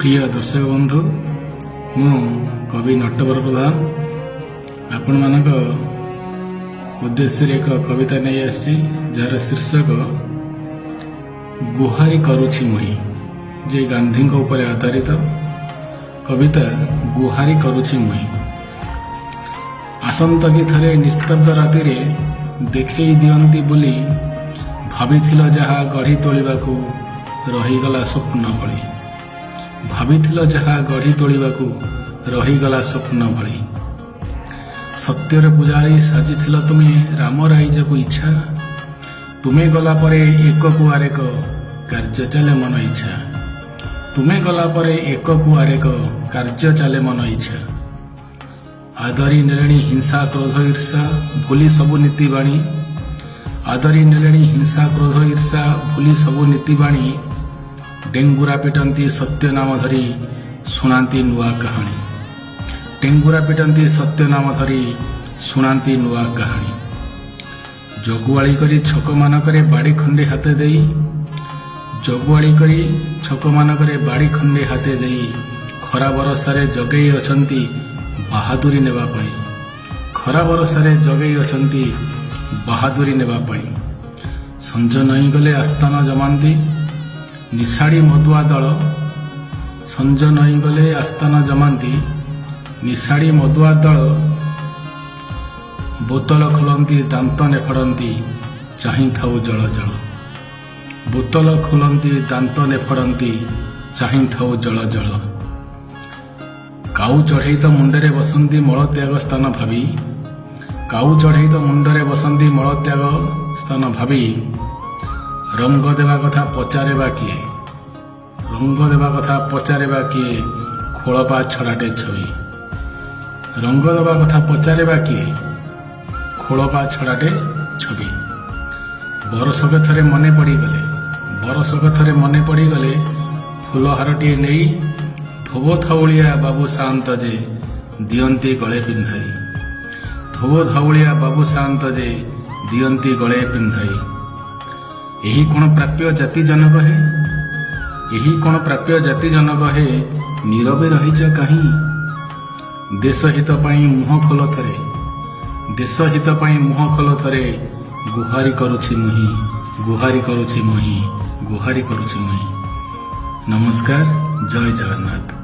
प्रिय दर्शक बंधु मु कवि नटवर प्रधान आपण मानक उद्देश्य एक कविता नहीं आसी जार शीर्षक गुहारी करुछि मुई जे गांधी ऊपर आधारित कविता गुहारी करुछि मुई। आसंता कि थरे निस्तब्ध राति रे देखई दियंती बोली भाबिथिल जहा गढ़ी तोलिबाकू रहीगला स्वप्न भली भाबिथिल जहा गढ़ी तोलिबाकू रहीगला स्वप्न भली। सत्यर पुजारी साजिथिल तुमे राम राइजकू इच्छा तुमे गला परे एक कुआर एक कार्य चले मन इच्छा तुमे गला परे एक कुआर एक कार्य चले मन इच्छा। आदरी नेलेणी हिंसा क्रोध ईर्षा भूली सबु नीतिबाणी आदरी नेलेणी हिंसा क्रोध ईर्षा भूली सबु नीतिबाणी। डेंगुरा पिटंती सत्य नाम धरी शुणांती नुआ कहानी डेंगुरा पिटंती सत्य नाम धरी शुणांती नुआ कहानी। जगुआली करी छक मानकरे बाड़ी खंडे हाथे देई जगुआली करी छक मानकरे बाड़ी खंडे हाथे देई खरा बरसारे जगेई अछंती बहादुरी नेबा पाई खरा बरसारे जगेई अछंती बहादुरी नेबा पाई। संज नई गले आस्थान जमांती निशाड़ी मदुआ दल संज नई गले आस्थान जमांती निशाड़ी मदुआ दल बोतल खोलती दांत नेफड़ती चाही थाऊ जल जल बोतल खोलती दांत नेफड़ती चाही थाऊ जल जल। काऊ चढ़ई तो मुंडरे बसंती मलत्याग स्थान भावी काऊ चढ़ई तो मुंडरे बसंती मलत्याग स्थान भावी। रंग देवा कथा पचारेबा किए रंग देवा कथा पचारेबा किए खोलपा छड़ाटे छवि रंग देवा कथा पचारेबा किए खोलपा छड़ाटे छवि। बरसक थरे मने पड़ी गले फुलहारटी नहीं धोबो धाउलिया बाबू शांत जे दियंती गले पिंधाई धोबो धाउलिया बाबू शांत जे दियंती गले पिंधाई। यही कोण प्राप्य जाति जनक है यही कोण प्राप्य जाति जनक है नीरवे रहीच कहीं देश हित पाई मुह खोल थरे देश हित पाई मुह खोल थरे गुहारी करुछि मुही गुहारी करुछि मुही गुहारी करुछि मुही। नमस्कार, जय जगन्नाथ।